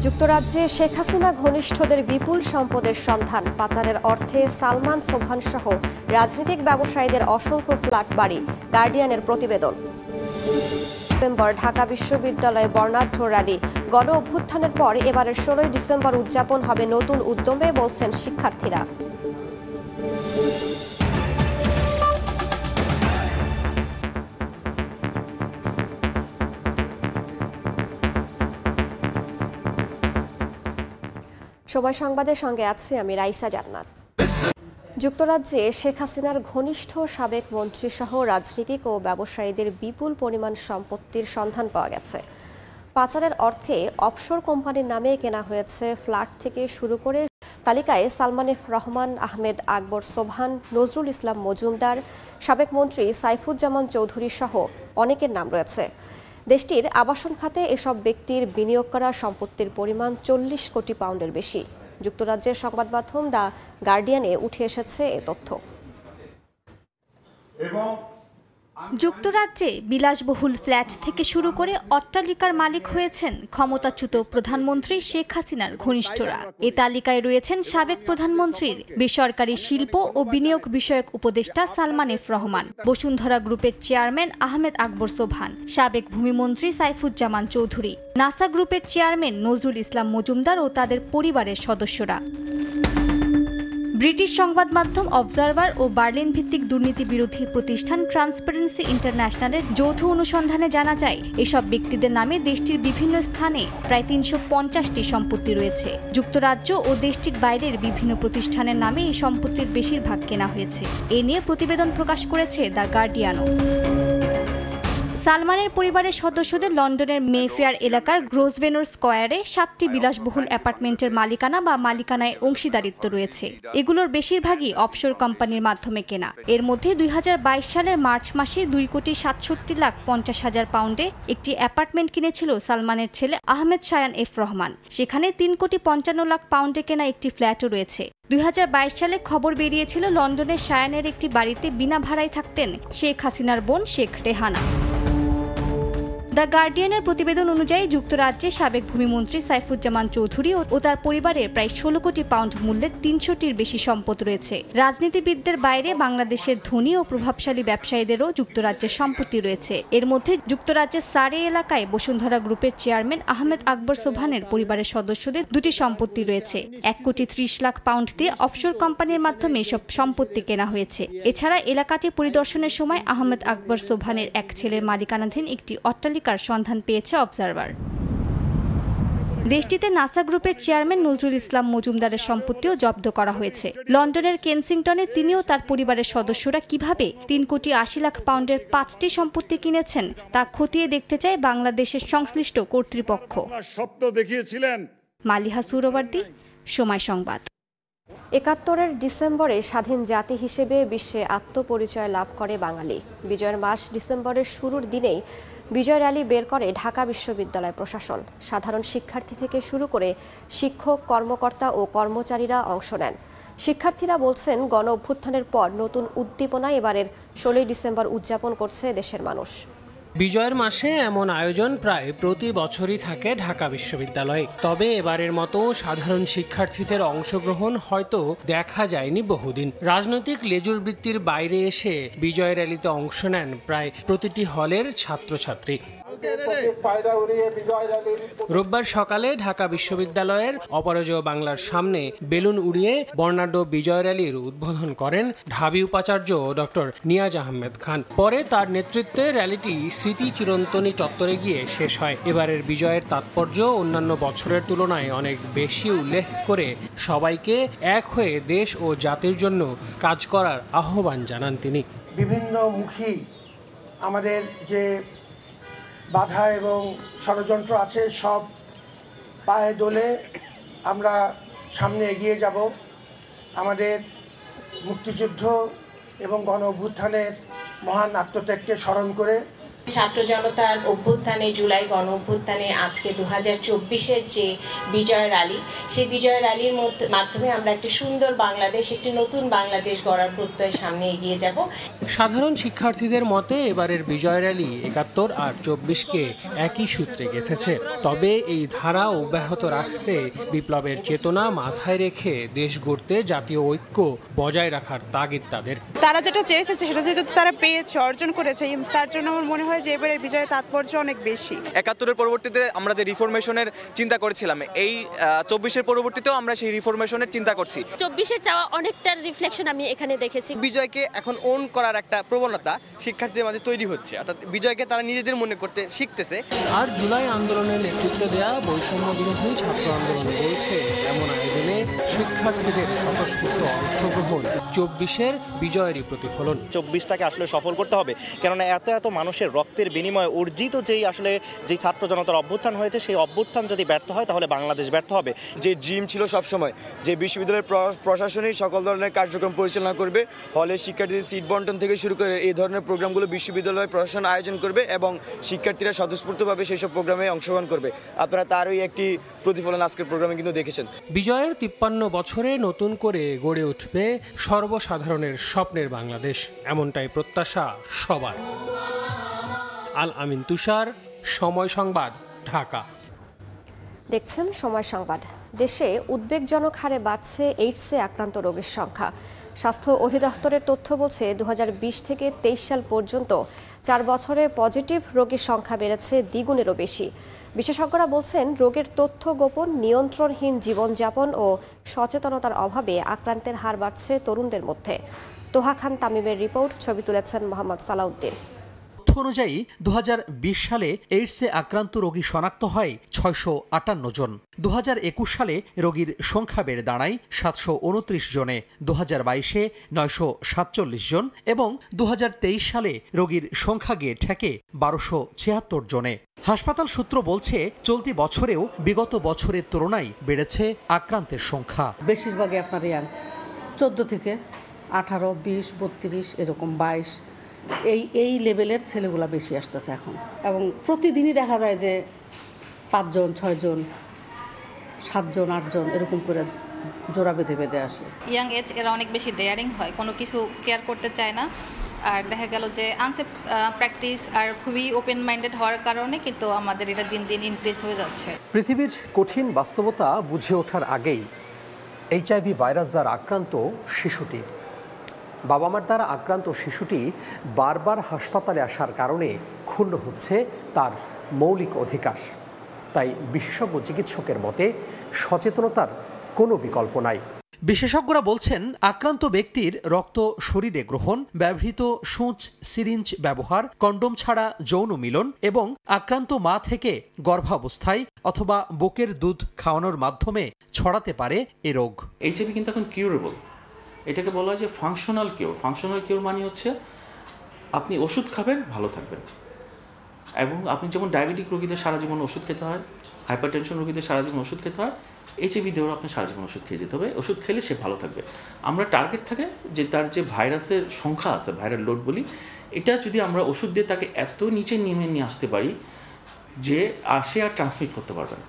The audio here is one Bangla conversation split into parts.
যুক্তরাজ্যে শেখ হাসিনা ঘনিষ্ঠদের বিপুল সম্পদের সন্ধান, পাচারের অর্থে সালমান সোবহান সহ রাজনৈতিক ব্যবসায়ীদের অসংখ্য ফ্ল্যাট বাড়ি। গার্ডিয়ানের প্রতিবেদন। ডিসেম্বর ঢাকা বিশ্ববিদ্যালয়ে বর্ণাঢ্য র্যালি। গণ অভ্যুত্থানের পর এবারের 16 ডিসেম্বর উদযাপন হবে নতুন উদ্যমে, বলছেন শিক্ষার্থীরা। সময় সংবাদের সঙ্গে আছি আমি রাইসা জান্নাত। যুক্তরাজ্যে শেখ হাসিনার ঘনিষ্ঠ সাবেক মন্ত্রী সহ রাজনীতিক ও ব্যবসায়ীদের বিপুল পরিমাণ সম্পত্তির সন্ধান পাওয়া গেছে। পাচারের অর্থে অফশোর কোম্পানির নামে কেনা হয়েছে ফ্ল্যাট থেকে শুরু করে তালিকায় সালমান এফ রহমান, আহমেদ আকবর সোবহান, নজরুল ইসলাম মজুমদার, সাবেক মন্ত্রী সাইফুজ্জামান চৌধুরী সহ অনেকের নাম রয়েছে। দেশটির আবাসন খাতে এসব ব্যক্তির বিনিয়োগ করা সম্পত্তির পরিমাণ 40 কোটি পাউন্ডের বেশি। যুক্তরাজ্যের সংবাদ মাধ্যম দ্য গার্ডিয়ানে উঠে এসেছে এ তথ্য। যুক্তরাজ্যে বিলাসবহুল ফ্ল্যাট থেকে শুরু করে অট্টালিকার মালিক হয়েছেন ক্ষমতাচ্যুত প্রধানমন্ত্রী শেখ হাসিনার ঘনিষ্ঠরা। এ তালিকায় রয়েছেন সাবেক প্রধানমন্ত্রীর বেসরকারি শিল্প ও বিনিয়োগ বিষয়ক উপদেষ্টা সালমান এফ রহমান, বসুন্ধরা গ্রুপের চেয়ারম্যান আহমেদ আকবর সোবহান, সাবেক ভূমিমন্ত্রী সাইফুজ্জামান চৌধুরী, নাসা গ্রুপের চেয়ারম্যান নজরুল ইসলাম মজুমদার ও তাদের পরিবারের সদস্যরা। ব্রিটিশ সংবাদ মাধ্যম অবজারভার ও বার্লিন ভিত্তিক দুর্নীতি বিরোধী প্রতিষ্ঠান ট্রান্সপারেন্সি ইন্টারন্যাশনালের যৌথ অনুসন্ধানে জানা যায়, এসব ব্যক্তিদের নামে দেশটির বিভিন্ন স্থানে প্রায় 350টি সম্পত্তি রয়েছে। যুক্তরাজ্য ও দেশটির বাইরের বিভিন্ন প্রতিষ্ঠানের নামে এই সম্পত্তির বেশিরভাগ কেনা হয়েছে। এ নিয়ে প্রতিবেদন প্রকাশ করেছে দ্য গার্ডিয়ানও। সালমানের পরিবারের সদস্যদের লন্ডনের মেফেয়ার এলাকার গ্রোসভেনর স্কয়ারে 7টি বিলাসবহুল অ্যাপার্টমেন্টের মালিকানা বা মালিকানায় অংশীদারিত্ব রয়েছে। এগুলোর বেশিরভাগই অফশোর কোম্পানির মাধ্যমে কেনা। এর মধ্যে 2022 সালের মার্চ মাসে 2,67,50,000 পাউন্ডে একটি অ্যাপার্টমেন্ট কিনেছিল সালমানের ছেলে আহমেদ শায়ান এফ রহমান। সেখানে 3,55,00,000 পাউন্ডে কেনা একটি ফ্ল্যাটও রয়েছে। 2022 সালে খবর বেরিয়েছিল লন্ডনের শায়ানের একটি বাড়িতে বিনা ভাড়ায় থাকতেন শেখ হাসিনার বোন শেখ রেহানা। দ্য গার্ডিয়ানের প্রতিবেদন অনুযায়ী যুক্তরাজ্যে সাবেক ভূমিমন্ত্রী সাইফুজ্জামান চৌধুরী ও তার পরিবারের প্রায় 16 কোটি পাউন্ড মূল্যের 300টির বেশি সম্পদ রয়েছে। রাজনীতিবিদদের বাইরে বাংলাদেশের ধনী ও প্রভাবশালী ব্যবসায়ীদেরও যুক্তরাজ্যের সম্পত্তি রয়েছে। এর মধ্যে যুক্তরাজ্যের সারে এলাকায় বসুন্ধরা গ্রুপের চেয়ারম্যান আহমেদ আকবর সোবহানের পরিবারের সদস্যদের 2টি সম্পত্তি রয়েছে। 1,30,00,000 পাউন্ড দিয়ে অফশোর কোম্পানির মাধ্যমে এসব সম্পত্তি কেনা হয়েছে। এছাড়া এলাকাটি পরিদর্শনের সময় আহমেদ আকবর সোবহানের এক ছেলের মালিকানাধীন একটি অট্টালিকা সন্ধান পেয়েছে অবজারভার। দেশটিতে নাসা গ্রুপের চেয়ারম্যান নজরুল ইসলাম মজুমদারের সম্পত্তিও জব্দ করা হয়েছে। লন্ডনের কেনসিংটনে তিনিও তার পরিবারের সদস্যরা কিভাবে 3,80,00,000 পাউন্ডের 5টি সম্পত্তি কিনেছেন তা খতিয়ে দেখতে চায় বাংলাদেশের সংশ্লিষ্ট কর্তৃপক্ষ। স্বপ্ন দেখিয়েছিলেন। মালিহা সুরবর্দী, সময় সংবাদ। 71 ডিসেম্বরে স্বাধীন জাতি হিসেবে বিশ্বে আত্মপরিচয় লাভ করে বাঙালি। বিজয়ের মাস ডিসেম্বরের শুরুর দিনেই বিজয় র্যালি বের করে ঢাকা বিশ্ববিদ্যালয় প্রশাসন। সাধারণ শিক্ষার্থী থেকে শুরু করে শিক্ষক, কর্মকর্তা ও কর্মচারীরা অংশ নেন। শিক্ষার্থীরা বলছেন, গণ অভ্যুত্থানের পর নতুন উদ্দীপনায় এবারের 16 ডিসেম্বর উদযাপন করছে দেশের মানুষ। বিজয়ের মাসে এমন আয়োজন প্রায় প্রতি বছরই থাকে ঢাকা বিশ্ববিদ্যালয়ে। তবে এবারের মতো সাধারণ শিক্ষার্থীদের অংশগ্রহণ হয়তো দেখা যায়নি বহুদিন। রাজনৈতিক লেজুর বৃত্তির বাইরে এসে বিজয় র্যালিতে অংশ নেন প্রায় প্রতিটি হলের ছাত্রছাত্রী। রোববার সকালে ঢাকা বিশ্ববিদ্যালয়ের অপরাজেয় বাংলার সামনে বেলুন উড়িয়ে বর্ণাঢ্য বিজয় র্যালির উদ্বোধন করেন ঢাবি উপাচার্য ডক্টর নিয়াজ আহমেদ খান। পরে তার নেতৃত্বে র্যালিটি স্মৃতি চিরন্তনী চত্বরে গিয়ে শেষ হয়। এবারের বিজয়ের তাৎপর্য অন্যান্য বছরের তুলনায় অনেক বেশি উল্লেখ করে সবাইকে এক হয়ে দেশ ও জাতির জন্য কাজ করার আহ্বান জানান তিনি। বিভিন্ন মুখী আমাদের যে বাধা এবং ষড়যন্ত্র আছে সব পায়ে দোলে আমরা সামনে এগিয়ে যাব। আমাদের মুক্তিযুদ্ধ এবং গণ অভ্যুত্থানের মহান আত্মত্যাগকে স্মরণ করে ছাত্র জনতার অভ্যুত্থানে, জুলাই গণ অভ্যুত্থানে আজকে 2024-এর যে বিজয় র্যালি, সেই বিজয় র্যালির মাধ্যমে আমরা একটি সুন্দর বাংলাদেশ, একটি নতুন বাংলাদেশ গড়ার প্রত্যয়ের সামনে এগিয়ে যাব। সাধারণ শিক্ষার্থীদের মতে এবারের বিজয় র্যালি ৭১ আর ২৪কে একই সূত্রে গেঁথেছে। তবে এই ধারা অব্যাহত রাখতে বিপ্লবের চেতনা মাথায় রেখে দেশ গড়তে জাতীয় ঐক্য বজায় রাখার তাগিদ তাদের। তারা যেটা চেয়েছে সেটা যেহেতু তারা পেয়েছে, অর্জন করেছে, তার জন্য আমার মনে হয় যে এবারের বিজয়ের তাৎপর্য অনেক বেশি। ৭১-এর পরবর্তীতে আমরা যে রিফরমেশনের চিন্তা করেছিলাম, এই ২৪-এর পরবর্তীতেও আমরা সেই রিফরমেশনের চিন্তা করছি। ২৪-এর চাওয়া অনেকটা রিফ্লেকশন আমি এখানে দেখেছি। বিজয়কে এখন ওন করার একটা প্রবণতা শিক্ষার্থীদের মাঝে তৈরি হচ্ছে, অর্থাৎ বিজয়কে তারা নিজেদের মনে করতে শিখতেছে। আর জুলাই আন্দোলনের নেতৃত্ব দেয়া বৈষম্য বিরোধী ছাত্র আন্দোলন বলছে এমন আয়োজনে শিক্ষার্থীদের স্বতঃস্ফূর্ত অংশগ্রহণ ২৪-এর বিজয়েরই প্রতিফলন। ২৪টাকে আসলে সফল করতে হবে, কেননা এত এত মানুষের রক্তের বিনিময়ে অর্জিত যেই ছাত্র জনতার অভ্যুত্থান হয়েছে, সেই অভ্যুত্থান যদি ব্যর্থ হয় তাহলে বাংলাদেশ ব্যর্থ হবে। যে ড্রিম ছিল সবসময় যে বিশ্ববিদ্যালয়ের প্রশাসনিক সকল ধরনের কার্যক্রম পরিচালনা করবে, হলে শিক্ষার্থীদের সিট বন্টন থেকে শুরু করে এই ধরনের প্রোগ্রামগুলো বিশ্ববিদ্যালয় প্রশাসন আয়োজন করবে এবং শিক্ষার্থীরা স্বতঃস্ফূর্তভাবে সেই সব প্রোগ্রামে অংশগ্রহণ করবে। আপনারা তারই একটি প্রতিফলন আজকের প্রোগ্রামে কিন্তু দেখেছেন। বিজয়ের ৫৩ বছরে নতুন করে গড়ে উঠবে সর্বসাধারণের স্বপ্নের বাংলাদেশ, এমনটাই প্রত্যাশা সবার। আল আমিন তুষার, সময় সংবাদ, ঢাকা। দেখছেন সময় সংবাদ। দেশে উদ্বেগজনক হারে বাড়ছে এইডসে আক্রান্ত রোগীর সংখ্যা। স্বাস্থ্য অধিদপ্তরের তথ্য বলছে ২০২০ থেকে ২৩ সাল পর্যন্ত ৪ বছরে পজিটিভ রোগীর সংখ্যা বেড়েছে দ্বিগুণেরও বেশি। বিশেষজ্ঞরা বলছেন রোগের তথ্য গোপন, নিয়ন্ত্রণহীন জীবনযাপন ও সচেতনতার অভাবে আক্রান্তের হার বাড়ছে তরুণদের মধ্যে। তোহা খান তামিমের রিপোর্ট, ছবি তুলেছেন মোহাম্মদ সালাউদ্দিন। অনুযায়ী ২০২০ সালে এইডসে আক্রান্ত রোগী শনাক্ত হয় ৬৫৮ জন। ২০২১ সালে রোগীর সংখ্যা বেড়ে দাঁড়ায় ৭২৯ জনে, ২০২২-এ ৯৪৭ জন এবং ২০২৩ সালে রোগীর সংখ্যা গিয়ে ঠেকে ১২৭৬ জনে। হাসপাতাল সূত্র বলছে চলতি বছরেও বিগত বছরের তুলনায় বেড়েছে আক্রান্তের সংখ্যা। বেশিরভাগই আপনার ইয়াং ১৪ থেকে ১৮, ২০, ৩২ এরকম ২২ এই লেভেলের ছেলেগুলা বেশি আসতেছে এখন, এবং প্রতিদিনই দেখা যায় যে ৫ জন, ৬ জন, ৭ জন, ৮ জন এরকম করে জোড়া বেঁধে বেঁধে আসে। ইয়াং এজ এরা অনেক বেশি ডেয়ারিং হয়, কোনো কিছু কেয়ার করতে চায় না, আর দেখা গেল যে আনসেফ প্র্যাকটিস আর খুবই ওপেন মাইন্ডেড হওয়ার কারণে কিন্তু আমাদের এটা দিন দিন ইনক্রিজ হয়ে যাচ্ছে। পৃথিবীর কঠিন বাস্তবতা বুঝে ওঠার আগেই এইচআইভি ভাইরাস দ্বারা আক্রান্ত শিশুটি, বাবা মার দ্বারা আক্রান্ত শিশুটি বারবার হাসপাতালে আসার কারণে ক্ষুণ্ণ হচ্ছে তার মৌলিক অধিকার। তাই বিশেষজ্ঞ চিকিৎসকের মতে সচেতনতার কোনো বিকল্প নাই। বিশেষজ্ঞরা বলছেন আক্রান্ত ব্যক্তির রক্ত শরীরে গ্রহণ, ব্যবহৃত সূঁচ সিরিঞ্জ ব্যবহার, কন্ডোম ছাড়া যৌন মিলন এবং আক্রান্ত মা থেকে গর্ভাবস্থায় অথবা বুকের দুধ খাওয়ানোর মাধ্যমে ছড়াতে পারে এ রোগ। এইচআইভি কিন্তু এখন কিউরেবল, এটাকে বলা হয় যে ফাংশনাল কিউর। ফাংশনাল কিউর মানে হচ্ছে আপনি ওষুধ খাবেন, ভালো থাকবেন। এবং আপনি যেমন ডায়াবেটিক রোগীদের সারা জীবন ওষুধ খেতে হয়, হাইপারটেনশন রোগীদের সারা জীবন ওষুধ খেতে হয়, এইচআইভি দেওয়ার আপনি সারা জীবন ওষুধ খেয়ে যেতে হবে। ওষুধ খেলে সে ভালো থাকবে। আমরা টার্গেট থাকে যে তার যে ভাইরাসের সংখ্যা আছে, ভাইরাল লোড বলি, এটা যদি আমরা ওষুধ দিয়ে তাকে এত নিচে নিয়ে আসতে পারি যে সে আর ট্রান্সমিট করতে পারবে না।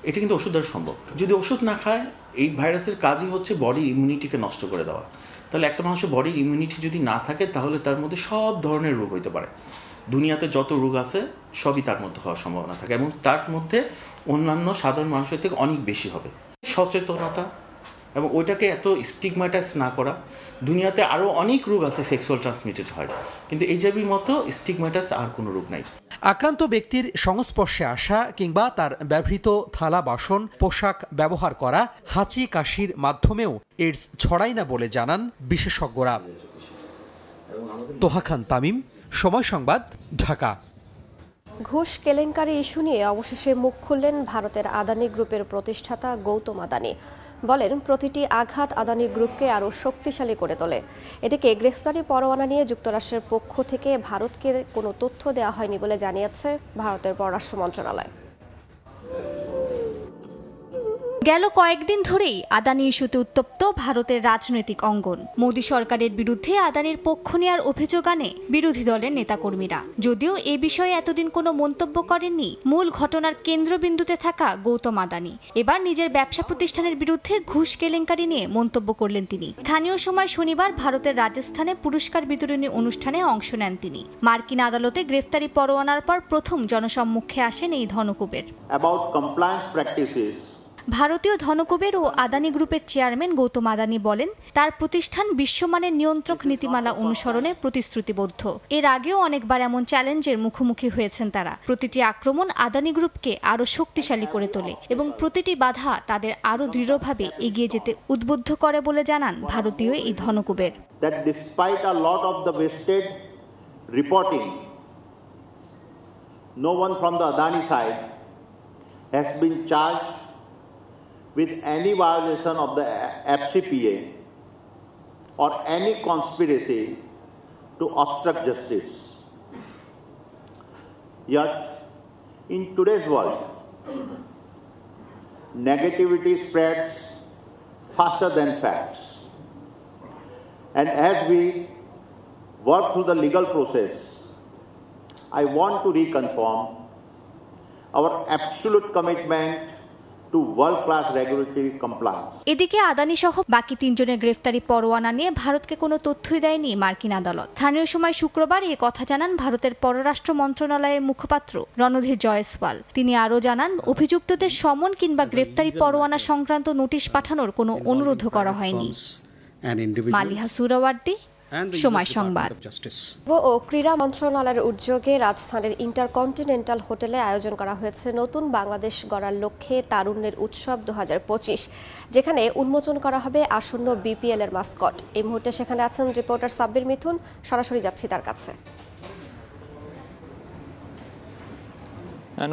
এটা কিন্তু ওষুধ দ্বারা সম্ভব। যদি ওষুধ না খায়, এই ভাইরাসের কাজই হচ্ছে বডির ইমিউনিটিকে নষ্ট করে দেওয়া। তাহলে একটা মানুষের বডির ইমিউনিটি যদি না থাকে তাহলে তার মধ্যে সব ধরনের রোগ হইতে পারে। দুনিয়াতে যত রোগ আছে সবই তার মধ্যে হওয়ার সম্ভাবনা থাকে, এবং তার মধ্যে অন্যান্য সাধারণ মানুষের থেকে অনেক বেশি হবে। সচেতনতা এবং ওইটাকে এত স্টিগমাটাইজ না করা। দুনিয়াতে আরও অনেক রোগ আছে সেক্সুয়াল ট্রান্সমিটেড হয়, কিন্তু এইচআইভির মতো স্টিগমাটাইজ আর কোনো রোগ নাই। আক্রান্ত ব্যক্তির সংস্পর্শে আসা কিংবা তার ব্যবহৃত থালা বাসন পোশাক ব্যবহার করা হাঁচি কাশির মাধ্যমেও এইডস ছড়ায় না বলে জানান বিশেষজ্ঞরা। তোহা খান তামিম, সময় সংবাদ, ঢাকা। ঘুষ কেলেঙ্কারি ইস্যু নিয়ে অবশেষে মুখ খুললেন ভারতের আদানি গ্রুপের প্রতিষ্ঠাতা গৌতম আদানি। বলেন প্রতিটি আঘাত আদানি গ্রুপকে আরও শক্তিশালী করে তোলে। এদিকে গ্রেফতারি পরোয়ানা নিয়ে যুক্তরাষ্ট্রের পক্ষ থেকে ভারতকে কোনো তথ্য দেওয়া হয়নি বলে জানিয়েছে ভারতের পররাষ্ট্র মন্ত্রণালয়। গেল কয়েকদিন ধরেই আদানি ইস্যুতে উত্তপ্ত ভারতের রাজনৈতিক অঙ্গন। মোদি সরকারের বিরুদ্ধে আদানির পক্ষ নেওয়ার অভিযোগ আনে বিরোধী দলের নেতাকর্মীরা। যদিও এ বিষয়ে এতদিন কোনো মন্তব্য করেননি মূল ঘটনার কেন্দ্রবিন্দুতে থাকা গৌতম আদানি। এবার নিজের ব্যবসা প্রতিষ্ঠানের বিরুদ্ধে ঘুষ কেলেঙ্কারি নিয়ে মন্তব্য করলেন তিনি। স্থানীয় সময় শনিবার ভারতের রাজস্থানে পুরস্কার বিতরণী অনুষ্ঠানে অংশ নেন তিনি। মার্কিন আদালতে গ্রেফতারি পরোয়ানার পর প্রথম জনসম্মুখে আসেন এই ধনকুবের। ভারতীয় ধনকুবের ও আদানি গ্রুপের চেয়ারম্যান গৌতম আদানি বলেন, তার প্রতিষ্ঠান বিশ্বমানের নিয়ন্ত্রক নীতিমালা অনুসরণে প্রতিশ্রুতিবদ্ধ। এর আগেও অনেকবার এমন চ্যালেঞ্জের মুখোমুখি হয়েছেন তারা। প্রতিটি আক্রমণ আদানি গ্রুপকে আরও শক্তিশালী করে তোলে এবং প্রতিটি বাধা তাদের আরও দৃঢ়ভাবে এগিয়ে যেতে উদ্বুদ্ধ করে বলে জানান ভারতীয় এই ধনকুবের। No one from the Adani side has been charged with any violation of the FCPA or any conspiracy to obstruct justice. Yet, in today's world, negativity spreads faster than facts. And as we work through the legal process, I want to reconfirm our absolute commitment to world-class regulatory compliance. এদিকে আদানি সহ বাকি 3 জনের গ্রেফতারি পরোয়ানা নিয়ে ভারতকে কোনো তথ্যই দেয়নি মার্কিন আদালত। স্থানীয় সময় শুক্রবার এই কথা জানান ভারতের পররাষ্ট্র মন্ত্রণালয়ের মুখপাত্র রণধীর জয়সওয়াল। তিনি আরও জানান, অভিযুক্তদের সমন কিংবা গ্রেফতারি পরোয়ানা সংক্রান্ত নোটিশ পাঠানোর কোনো অনুরোধ করা হয়নি। মালিহা সুরাওয়ার্দী, সময় সংবাদ। ও ক্রীড়া মন্ত্রণালয়ের উদ্যোগে রাজধানীর ইন্টারকন্টিনেন্টাল হোটেলে আয়োজন করা হয়েছে নতুন বাংলাদেশ গড়ার লক্ষ্যে তারুণ্যের উৎসব 2025, যেখানে উন্মোচন করা হবে আসন্ন বিপিএল এর মাস্কট। এই মুহূর্তে সেখানে আছেন রিপোর্টার সাব্বির মিথুন, সরাসরি যাচ্ছি তার কাছে।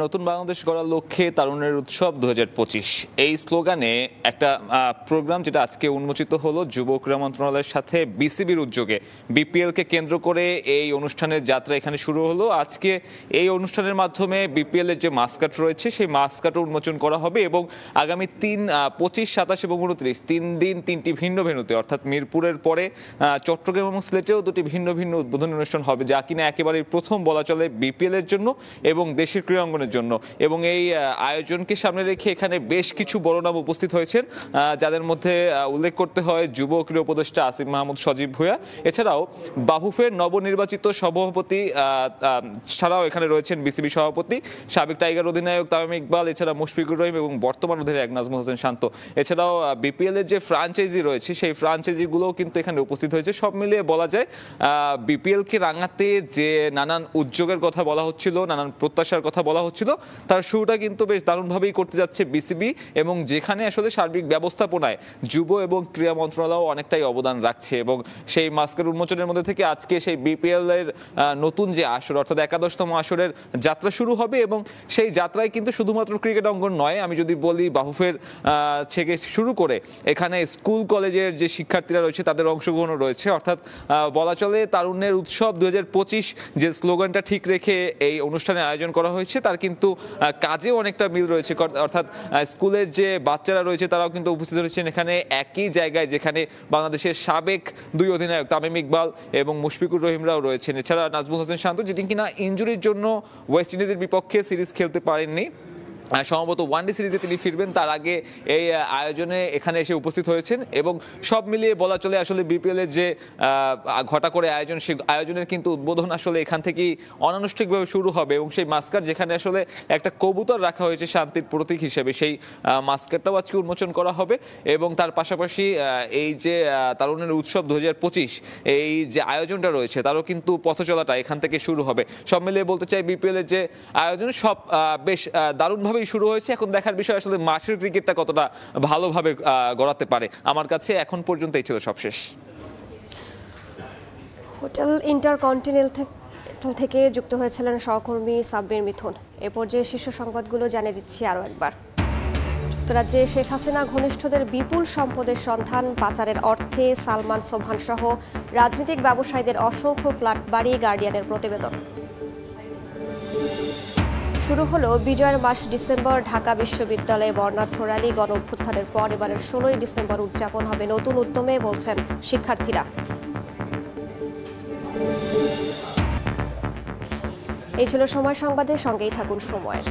নতুন বাংলাদেশ গড়ার লক্ষ্যে তারুণ্যের উৎসব 2025, এই স্লোগানে একটা প্রোগ্রাম যেটা আজকে উন্মোচিত হলো যুব ক্রীড়া মন্ত্রণালয়ের সাথে বিসিবির উদ্যোগে। বিপিএলকে কেন্দ্র করে এই অনুষ্ঠানের যাত্রা এখানে শুরু হলো। আজকে এই অনুষ্ঠানের মাধ্যমে বিপিএল এর যে মাস্কট রয়েছে সেই মাস্কট উন্মোচন করা হবে এবং আগামী 25, 27 এবং 29 3 দিন 3টি ভিন্ন ভেন্যুতে, অর্থাৎ মিরপুরের পরে চট্টগ্রাম এবং সিলেটেও 2টি ভিন্ন ভিন্ন উদ্বোধনী অনুষ্ঠান হবে, যা কিনা একেবারে প্রথম বলা চলে বিপিএল এর জন্য এবং দেশের ক্রীড়া জন্য। এবং এই আয়োজনকে সামনে রেখে এখানে বেশ কিছু বড় নাম উপস্থিত হয়েছেন, যাদের মধ্যে উল্লেখ করতে হয় যুব ক্রীড়া উপদেষ্টা আসিফ মাহমুদ সজীব ভূঁইয়া, এছাড়াও বাফুফের নবনির্বাচিত সভাপতি ছাড়াও এখানে রয়েছেন বিসিবি সভাপতি, সাবেক টাইগার অধিনায়ক তামিম ইকবাল, এছাড়া মুশফিকুর রহিম এবং বর্তমান অধিনায়ক নাজমুল হোসেন শান্ত। এছাড়াও বিপিএল এর যে ফ্রাঞ্চাইজি রয়েছে সেই ফ্রাঞ্চাইজিগুলোও কিন্তু এখানে উপস্থিত হয়েছে। সব মিলিয়ে বলা যায় বিপিএলকে রাঙাতে যে নানান উদ্যোগের কথা বলা হচ্ছিল, নানান প্রত্যাশার কথা বলা হচ্ছিল, তার শুরুটা কিন্তু বেশ দারুণভাবেই করতে যাচ্ছে বিসিবি, এবং যেখানে আসলে সার্বিক ব্যবস্থাপনায় যুব এবং ক্রীড়া মন্ত্রণালয় অনেকটাই অবদান রাখছে। এবং সেই মাস্কের উন্মোচনের মধ্যে থেকে আজকে সেই বিপিএল এর নতুন যে আসর, অর্থাৎ 11তম আসরের যাত্রা শুরু হবে। এবং সেই যাত্রায় কিন্তু শুধুমাত্র ক্রিকেট অঙ্গন নয়, আমি যদি বলি বাফুফের থেকে শুরু করে এখানে স্কুল কলেজের যে শিক্ষার্থীরা রয়েছে তাদের অংশগ্রহণও রয়েছে। অর্থাৎ বলা চলে তারুণ্যের উৎসব 2025 যে স্লোগানটা ঠিক রেখে এই অনুষ্ঠানে আয়োজন করা হয়েছে তার কিন্তু কাজেও অনেকটা মিল রয়েছে। অর্থাৎ স্কুলের যে বাচ্চারা রয়েছে তারাও কিন্তু উপস্থিত রয়েছেন এখানে একই জায়গায়, যেখানে বাংলাদেশের সাবেক 2 অধিনায়ক তামিম ইকবাল এবং মুশফিকুর রহিমরাও রয়েছেন। এছাড়া নাজমুল হোসেন শান্ত, যিনি কিনা ইনজুরির জন্য ওয়েস্ট ইন্ডিজের বিপক্ষে সিরিজ খেলতে পারেননি, সম্ভবত ওয়ানডে সিরিজে তিনি ফিরবেন, তার আগে এই আয়োজনে এখানে এসে উপস্থিত হয়েছেন। এবং সব মিলিয়ে বলা চলে আসলে বিপিএল এর যে ঘটা করে আয়োজন, সেই আয়োজনের কিন্তু উদ্বোধন আসলে এখান থেকেই অনানুষ্ঠানিকভাবে শুরু হবে। এবং সেই মাস্কাট, যেখানে আসলে একটা কবুতর রাখা হয়েছে শান্তির প্রতীক হিসেবে, সেই মাস্কাটটাও আজকে উন্মোচন করা হবে। এবং তার পাশাপাশি এই যে তারুণ্যের উৎসব 2025 এই যে আয়োজনটা রয়েছে তারও কিন্তু পথ চলাটা এখান থেকে শুরু হবে। সব মিলিয়ে বলতে চাই বিপিএল এর যে আয়োজন সব বেশ দারুণভাবে শুরু হয়েছে। এখন দেখার বিষয় আসলে মাঠের ক্রিকেটটা কতটা ভালোভাবে গড়াতে পারে। আমার কাছে এখন পর্যন্ত এই ছিল সবশেষ। হোটেল ইন্টারকন্টিনেন্টাল থেকে যুক্ত হয়েছিলেন সহকর্মী সাব্বির মিথুন। এ পর্যায়ে শীর্ষ সংবাদগুলো জানিয়ে দিচ্ছি আরও একবার। যুক্তরাজ্যে শেখ হাসিনা ঘনিষ্ঠদের বিপুল সম্পদের সন্ধান, পাচারের অর্থে সালমান সোবহান সহ রাজনৈতিক ব্যবসায়ীদের অসংখ্য ফ্ল্যাট বাড়ি, গার্ডিয়ানের প্রতিবেদন। শুরু হলো বিজয়ের মাস ডিসেম্বর। ঢাকা বিশ্ববিদ্যালয়ে বর্ণাঢ্য র্যালি। গণঅভ্যুত্থানের পর এবারের 16ই ডিসেম্বর উদযাপন হবে নতুন উদ্যমে, বলছেন শিক্ষার্থীরা। এই ছিল সময় সংবাদের, সঙ্গেই থাকুন সময়ের।